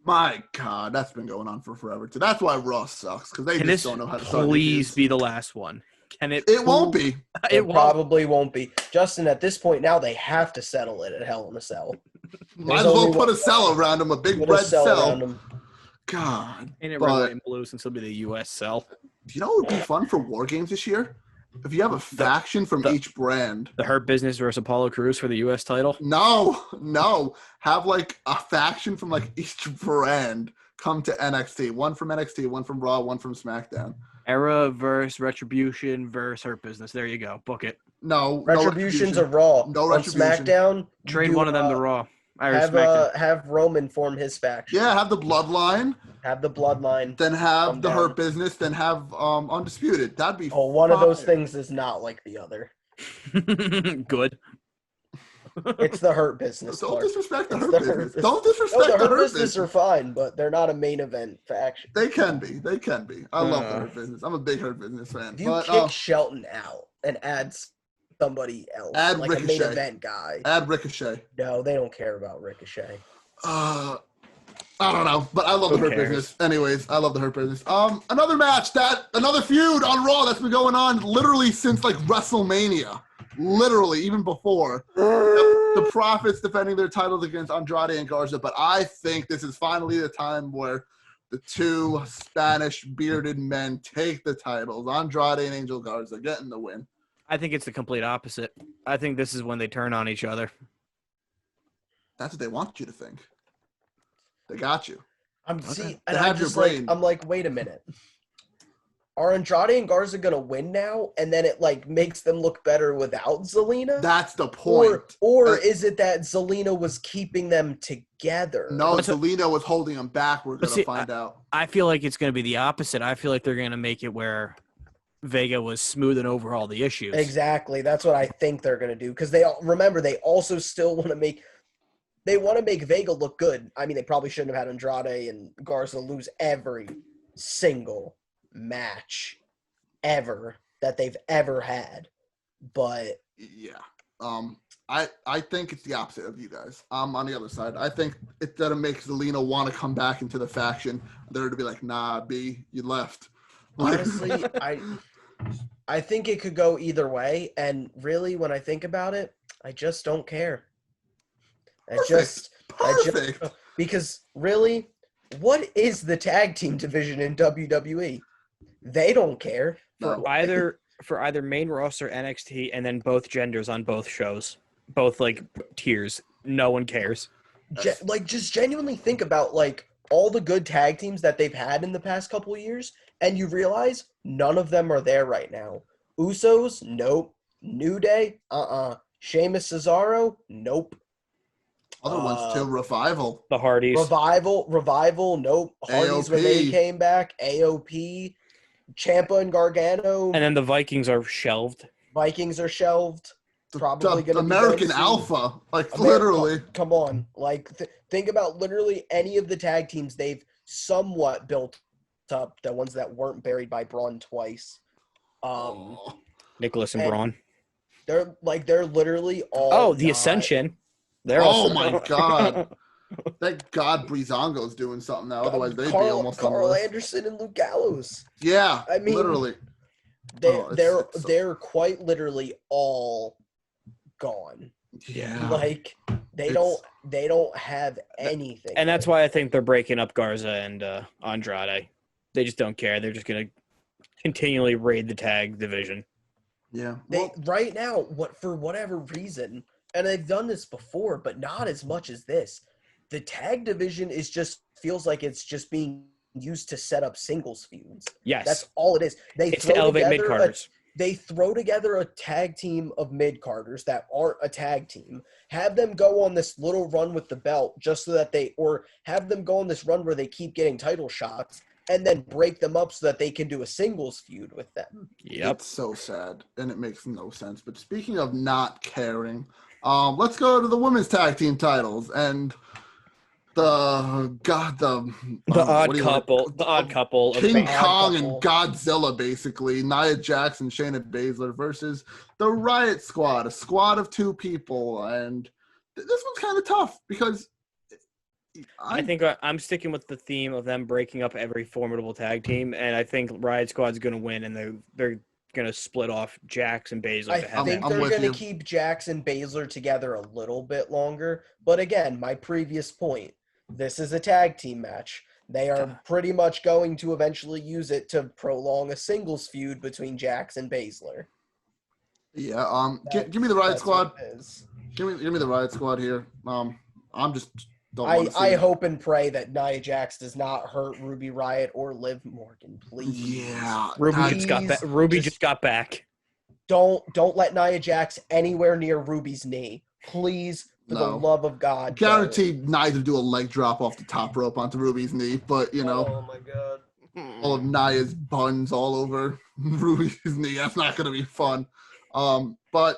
My God, that's been going on for forever too. That's why Raw sucks because they just don't know how to start. Please be the last one. Can it? It won't be. It probably won't be. Justin, at this point now, they have to settle it at Hell in a Cell. Might as well put a cell around him, a big red cell. God. Ain't it red, white, and blue since it'll be the U.S. cell? Do you know what would be fun for War Games this year? If you have a faction from each brand. The Hurt Business versus Apollo Crews for the U.S. title? No. Have like a faction from like each brand come to NXT. One from NXT, one from Raw, one from SmackDown. Era versus Retribution versus Hurt Business. There you go. Book it. No. Retribution's a Raw. No Retribution. On SmackDown. Trade one of them to Raw. Have Roman form his faction. Yeah, have the Bloodline. Then have the Hurt Business. Then have Undisputed. That'd be one of those things is not like the other. Good. It's the Hurt Business. Don't disrespect the Hurt Business. Don't disrespect the Hurt Business. Are fine, but they're not a main event faction. They can be. I love the Hurt Business. I'm a big Hurt Business fan. If you kick Shelton out and add somebody else. Add like Ricochet. a main event guy. Add Ricochet. No, they don't care about Ricochet. I don't know, but I love the Hurt Business. Anyways, I love the Hurt Business. Another feud on Raw that's been going on literally since like WrestleMania. Literally, even before. The Profits defending their titles against Andrade and Garza, but I think this is finally the time where the two Spanish bearded men take the titles. Andrade and Angel Garza getting the win. I think it's the complete opposite. I think this is when they turn on each other. That's what they want you to think. They got you. I'm like, wait a minute. Are Andrade and Garza gonna win now, and then it like makes them look better without Zelina? That's the point. Or is it that Zelina was keeping them together? No, Zelina was holding them back. We're gonna find out. I feel like it's gonna be the opposite. I feel like they're gonna make it where Vega was smoothing over all the issues. Exactly. That's what I think they're gonna do, because they also still want to make. They want to make Vega look good. I mean, they probably shouldn't have had Andrade and Garza lose every single match ever that they've ever had. But yeah. I think it's the opposite of you guys. On the other side. I think it's gonna make Zelina want to come back into the faction. They're to be like, nah, B, you left. Honestly, I think it could go either way, and really when I think about it, I just don't care. Perfect. Because really, what is the tag team division in WWE? They don't care. For either main roster, NXT, and then both genders on both shows. Both like tiers. No one cares. Just genuinely think about like all the good tag teams that they've had in the past couple of years, and you realize none of them are there right now. Usos, nope. New Day, Sheamus, Cesaro, nope. Other ones too. Revival. The Hardys. Revival, nope. Hardys AOP. when they came back. AOP. Ciampa and Gargano. And then the Vikings are shelved. Probably going to American Alpha. Literally. Come on. Think about literally any of the tag teams they've somewhat built up. The ones that weren't buried by Braun twice. Nicholas and Braun. They're literally all. Oh, the Ascension. My God. Thank God Breezango's doing something now. Otherwise, they'd be almost on the list. Carl Anderson and Luke Gallows. Yeah, I mean, literally. They're quite literally all gone. Yeah. They don't have anything. And that's why I think they're breaking up Garza and Andrade. They just don't care. They're just going to continually raid the tag division. Yeah. Right now, for whatever reason, and they've done this before, but not as much as this. The tag division feels like it's just being used to set up singles feuds. Yes. That's all it is. It's to elevate mid-carders. They throw together a tag team of mid-carders that aren't a tag team, have them go on this little run with the belt just so that or have them go on this run where they keep getting title shots, and then break them up so that they can do a singles feud with them. Yep. It's so sad, and it makes no sense. But speaking of not caring, let's go to the women's tag team titles and the odd couple, King Kong and Godzilla, basically Nia Jax and Shayna Baszler versus the Riot Squad, a squad of two people, and this one's kind of tough because I think I'm sticking with the theme of them breaking up every formidable tag team, and I think Riot Squad's going to win, and they're going to split off Jax and Baszler. I think they're going to keep Jax and Baszler together a little bit longer. But again, my previous point, this is a tag team match. They are pretty much going to eventually use it to prolong a singles feud between Jax and Baszler. Yeah, give me the Riot Squad. Give me the Riot Squad here. I'm just I hope and pray that Nia Jax does not hurt Ruby Riott or Liv Morgan, please. Yeah, Ruby just got back. Don't let Nia Jax anywhere near Ruby's knee, please. For the love of God. Guaranteed Nia to do a leg drop off the top rope onto Ruby's knee, but oh my God, all of Nia's buns all over Ruby's knee. That's not going to be fun. But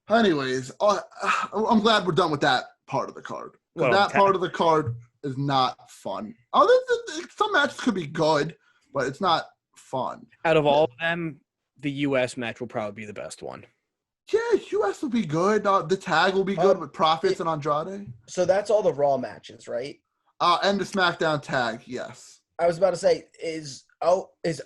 anyways, I'm glad we're done with that part of the card. That part of the card is not fun. Some matches could be good, but it's not fun. Out of all of them, the U.S. match will probably be the best one. Yeah, US will be good. The tag will be good with Profits and Andrade. So that's all the Raw matches, right? And the SmackDown tag, yes. I was about to say, is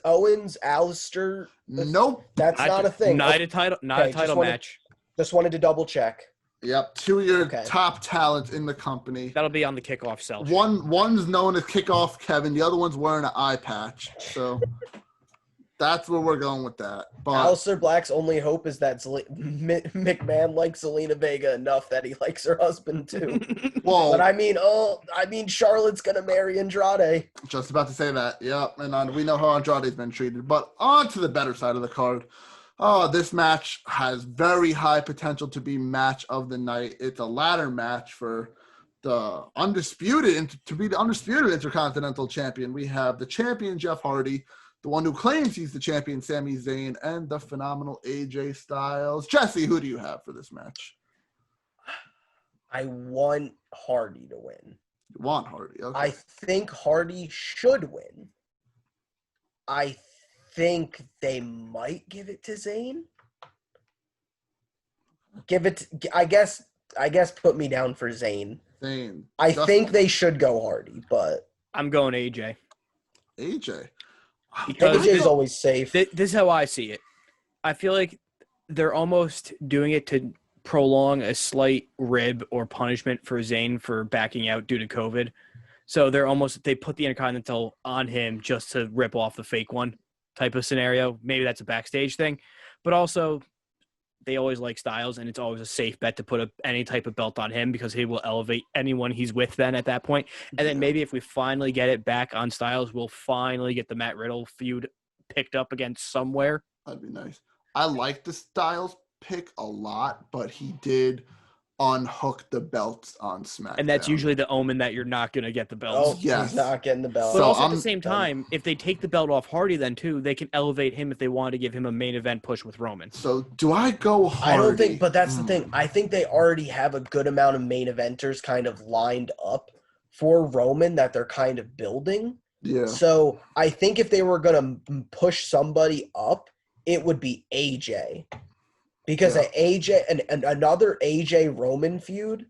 Owens, Alistair? Nope. That's not a thing. Not a title match. Just wanted to double check. Yep, 2 of your top talents in the company. That'll be on the kickoff cell. One's known as Kickoff Kevin. The other one's wearing an eye patch. So that's where we're going with that. But Aleister Black's only hope is that McMahon likes Zelina Vega enough that he likes her husband too. Well, but I mean, Charlotte's gonna marry Andrade. Just about to say that. Yep, and we know how Andrade's been treated. But on to the better side of the card. This match has very high potential to be match of the night. It's a ladder match for the undisputed Intercontinental Champion. We have the champion Jeff Hardy, the one who claims he's the champion Sami Zayn, and the phenomenal AJ Styles. Jesse, who do you have for this match? I want Hardy to win. You want Hardy? Okay. I think Hardy should win. I think they might give it to Zayn. I guess put me down for Zayn. I think they should go Hardy, but I'm going AJ. AJ. Because AJ is always safe. This is how I see it. I feel like they're almost doing it to prolong a slight rib or punishment for Zayn for backing out due to COVID. So they put the Intercontinental on him just to rip off the fake one type of scenario. Maybe that's a backstage thing. But also, they always like Styles, and it's always a safe bet to put any type of belt on him because he will elevate anyone he's with then at that point. And then maybe if we finally get it back on Styles, we'll finally get the Matt Riddle feud picked up again somewhere. That'd be nice. I like the Styles pick a lot, but he did unhook the belts on SmackDown. And that's usually the omen that you're not going to get the belts. Oh, yes. He's not getting the belt. But also at the same time, if they take the belt off Hardy then too, they can elevate him if they want to give him a main event push with Roman. So do I go Hardy? I don't think, but that's the thing. I think they already have a good amount of main eventers kind of lined up for Roman that they're kind of building. Yeah. So I think if they were going to push somebody up, it would be AJ. Because another AJ Roman feud,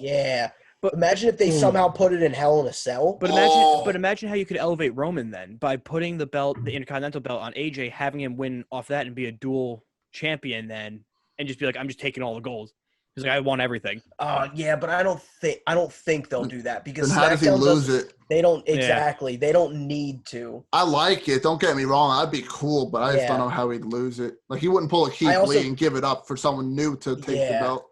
yeah. But imagine if they somehow put it in Hell in a Cell. But imagine how you could elevate Roman then by putting the Intercontinental belt on AJ, having him win off that and be a dual champion then, and just be like, I'm just taking all the gold. He's like, I want everything. Yeah, but I don't think they'll do that because then how does he lose it? They don't exactly. Yeah. They don't need to. I like it. Don't get me wrong. That'd be cool, but I just don't know how he'd lose it. Like he wouldn't pull a Keith Lee and give it up for someone new to take the belt.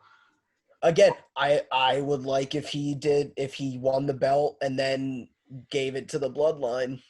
Again, I would like if he won the belt and then gave it to the Bloodline.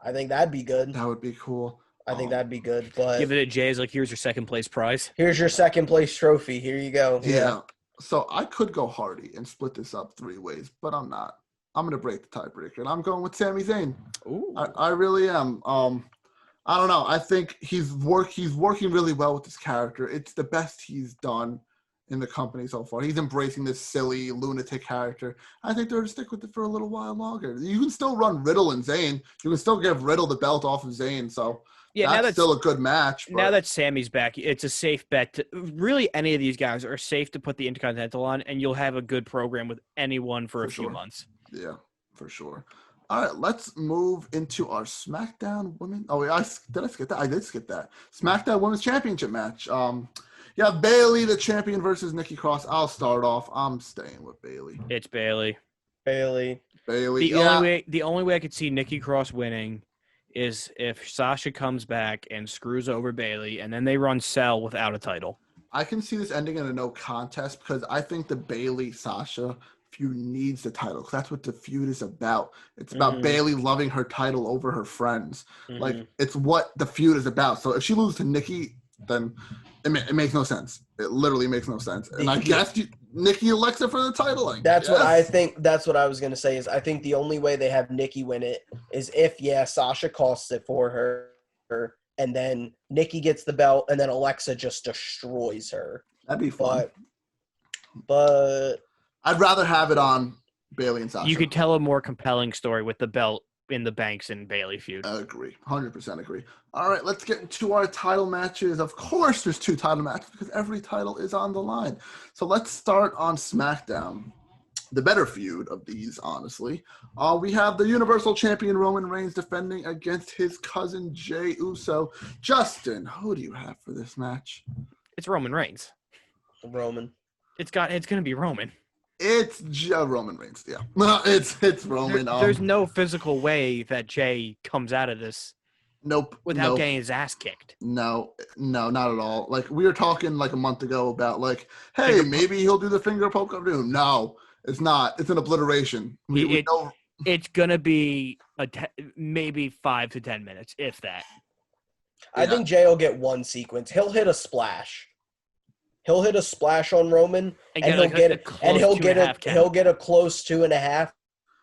I think that'd be good. That would be cool. I think that'd be good. But give it to Jay as like, here's your second place prize. Here's your second place trophy. Here you go. Yeah. So I could go Hardy and split this up 3 ways, but I'm not. I'm going to break the tiebreaker, and I'm going with Sami Zayn. Ooh. I really am. I don't know. I think he's working really well with this character. It's the best he's done in the company so far. He's embracing this silly lunatic character. I think they're going to stick with it for a little while longer. You can still run Riddle and Zayn. You can still give Riddle the belt off of Zayn. So that's still a good match. But now that Sammy's back, it's a safe bet. Really, any of these guys are safe to put the Intercontinental on, and you'll have a good program with anyone for a few months. Yeah, for sure. All right, let's move into our SmackDown Women. Oh, wait, did I skip that? I did skip that. SmackDown Women's Championship match. Yeah, Bayley, the champion, versus Nikki Cross. I'll start off. I'm staying with Bayley. It's Bayley. Bayley. The only way I could see Nikki Cross winning is if Sasha comes back and screws over Bayley, and then they run Cell without a title. I can see this ending in a no contest because I think the Bayley-Sasha feud needs the title because that's what the feud is about. It's about Bayley loving her title over her friends. Like, it's what the feud is about. So if she loses to Nikki, then it makes no sense. It literally makes no sense. And I guess Nikki elects her for the title. That's what I think. That's what I was going to say is I think the only way they have Nikki win it is if, Sasha costs it for her and then Nikki gets the belt and then Alexa just destroys her. That'd be fun. But I'd rather have it on Bayley and Sasha. You could tell a more compelling story with the belt in the Banks and Bayley feud. Agree. 100% agree. All right, let's get into our title matches. Of course, there's 2 title matches because every title is on the line. So let's start on SmackDown. The better feud of these, honestly. We have the Universal Champion Roman Reigns defending against his cousin Jey Uso. Justin, who do you have for this match? It's Roman Reigns. Roman. It's going to be Roman. It's Roman Reigns. Yeah, no, it's Roman. There's no physical way that Jey comes out of this. Nope. Without getting his ass kicked. No, not at all. Like we were talking like a month ago about like, hey, maybe he'll do the finger poke of doom. No, it's not. It's an obliteration. We know. It's gonna be maybe 5 to 10 minutes, if that. I think Jey will get one sequence. He'll hit a splash. He'll hit a splash on Roman, and he'll get a close 2.5,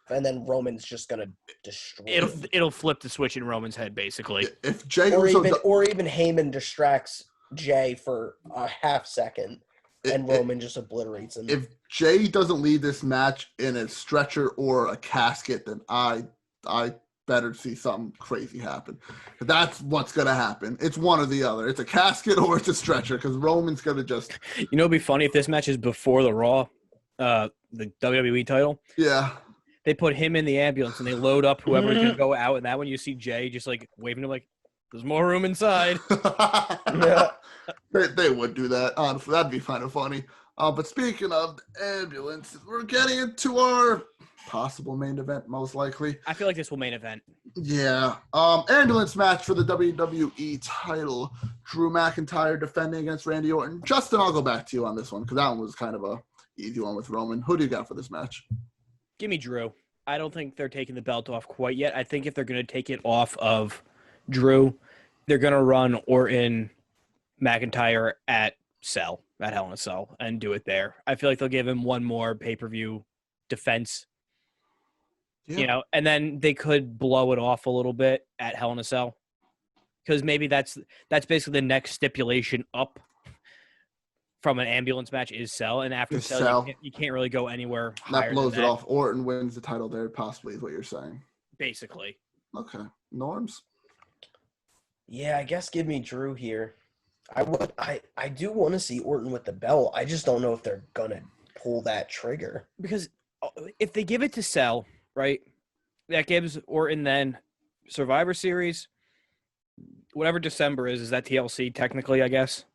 and then Roman's just gonna destroy. It'll flip the switch in Roman's head, basically. If Jey or even Heyman distracts Jey for a half second, and Roman just obliterates him. If Jey doesn't leave this match in a stretcher or a casket, then I better see something crazy happen. That's what's going to happen. It's one or the other. It's a casket or it's a stretcher because Roman's going to just... You know, it'd be funny if this match is before the Raw, the WWE title. Yeah. They put him in the ambulance and they load up whoever's going to go out. And that when you see Jey just like waving him like, there's more room inside. Yeah. They would do that. Honestly, that'd be kind of funny. But speaking of ambulance, we're getting into our possible main event, most likely. I feel like this will main event. Yeah. Ambulance match for the WWE title. Drew McIntyre defending against Randy Orton. Justin, I'll go back to you on this one because that one was kind of a easy one with Roman. Who do you got for this match? Give me Drew. I don't think they're taking the belt off quite yet. I think if they're going to take it off of Drew, they're going to run Orton McIntyre at Hell in a Cell, and do it there. I feel like they'll give him one more pay-per-view defense. Yeah. You know, and then they could blow it off a little bit at Hell in a Cell, because maybe that's basically the next stipulation up from an ambulance match is Cell, and after Cell you can't really go anywhere higher. That blows it off. Orton wins the title there, possibly, is what you're saying. Basically. Okay. Norms? Yeah, I guess give me Drew here. I do want to see Orton with the belt. I just don't know if they're gonna pull that trigger. Because if they give it to Cell, right, that gives Orton then Survivor Series, whatever December is that TLC technically, I guess?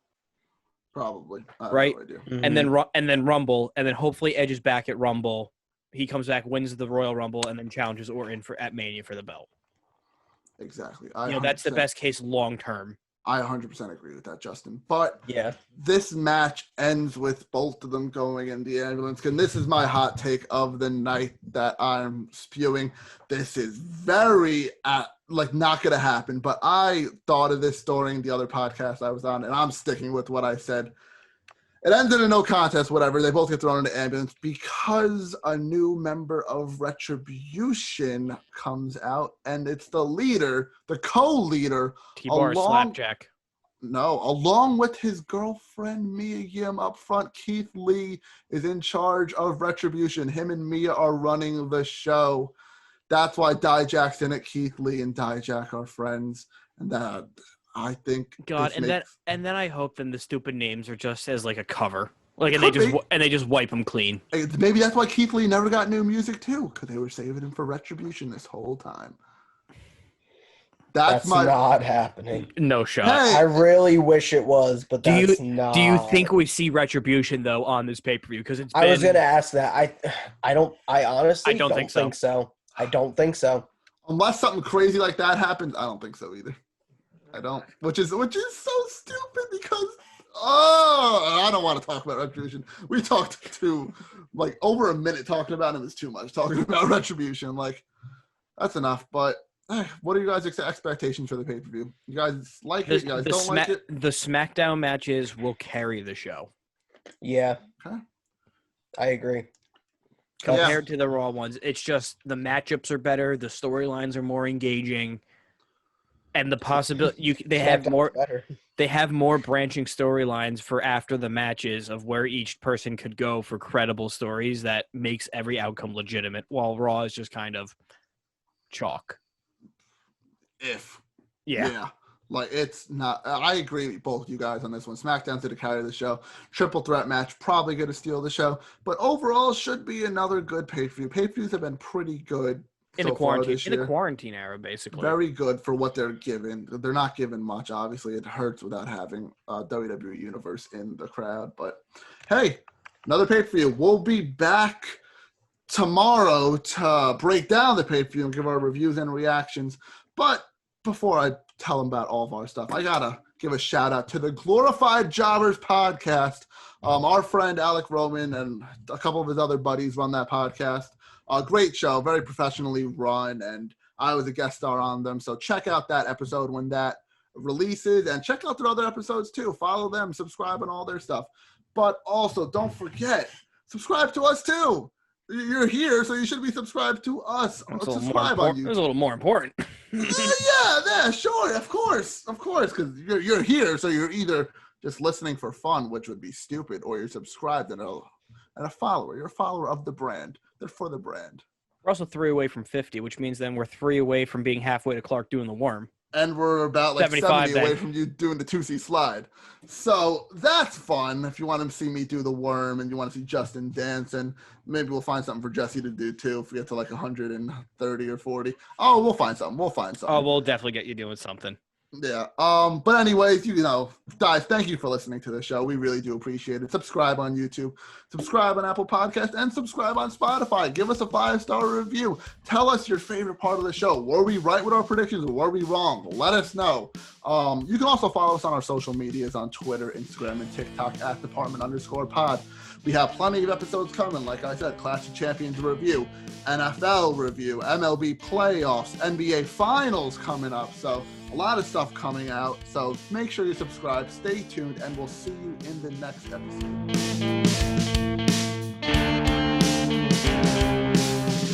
Probably. Right? No idea. Mm-hmm. And then Rumble, and then hopefully Edge is back at Rumble. He comes back, wins the Royal Rumble, and then challenges Orton at Mania for the belt. Exactly. That's the best case long term. I 100% agree with that, Justin. But yeah, this match ends with both of them going in the ambulance. And this is my hot take of the night that I'm spewing. This is very, not going to happen. But I thought of this during the other podcast I was on, and I'm sticking with what I said. It ends in a no contest, whatever. They both get thrown in the ambulance because a new member of Retribution comes out, and it's the leader, the co-leader. T-Bar Slapjack. No, along with his girlfriend, Mia Yim up front. Keith Lee is in charge of Retribution. Him and Mia are running the show. That's why Dijak's in it. Keith Lee and Dijak are friends. And that... I think and then I hope then the stupid names are just as like a cover, like and they just wipe them clean. Maybe that's why Keith Lee never got new music too, because they were saving him for Retribution this whole time. That's not happening. No shot. Hey. I really wish it was, but that's not. Do you think we see Retribution though on this pay-per-view? Because I was going to ask that. I honestly don't think so. I don't think so. Unless something crazy like that happens, I don't think so either. I don't, which is so stupid because I don't want to talk about Retribution. We talked to like over a minute talking about him is too much. Talking about Retribution, like that's enough. But what are you guys' expectations for the pay-per-view? You guys like it? You guys don't like it? The SmackDown matches will carry the show. Yeah. Okay. I agree. Compared to the Raw ones, it's just the matchups are better, the storylines are more engaging. And the possibility they have more branching storylines for after the matches of where each person could go for credible stories that makes every outcome legitimate, while Raw is just kind of chalk. if. Yeah. Like, it's not – I agree with both you guys on this one. SmackDown's going to carry the show. Triple threat match, probably going to steal the show. But overall, should be another good pay-per-view. Pay-per-views have been pretty good so far this year. In the quarantine era, basically. Very good for what they're given. They're not given much, obviously. It hurts without having WWE Universe in the crowd. But, hey, another pay-per-view. We'll be back tomorrow to break down the pay-per-view and give our reviews and reactions. But before I tell them about all of our stuff, I gotta give a shout out to the Glorified Jobbers podcast. Our friend Alec Roman and a couple of his other buddies run that podcast. A great show, very professionally run, and I was a guest star on them. So check out that episode when that releases, and check out their other episodes too. Follow them, subscribe, and all their stuff. But also, don't forget, subscribe to us too. You're here, so you should be subscribed to us. Subscribe on YouTube. It's a little more important. Yeah, sure, of course, because you're here, so you're either just listening for fun, which would be stupid, or you're subscribed and a follower. You're a follower of the brand. They're for the brand. We're also 3 away from 50, which means then we're 3 away from being halfway to Clark doing the worm. And we're about like 70 away from you doing the 2C slide. So that's fun. If you want to see me do the worm and you want to see Justin dance, and maybe we'll find something for Jesse to do too if we get to like 130 or 40. Oh, we'll find something. Oh, we'll definitely get you doing something. Yeah. But anyways, guys, thank you for listening to the show. We really do appreciate it. Subscribe on YouTube, subscribe on Apple Podcasts, and subscribe on Spotify. Give us a 5-star review. Tell us your favorite part of the show. Were we right with our predictions or were we wrong? Let us know. You can also follow us on our social medias on Twitter, Instagram, and TikTok at @department_pod. We have plenty of episodes coming. Like I said, Clash of Champions review, NFL review, MLB playoffs, NBA finals coming up. So a lot of stuff coming out. So make sure you subscribe, stay tuned, and we'll see you in the next episode.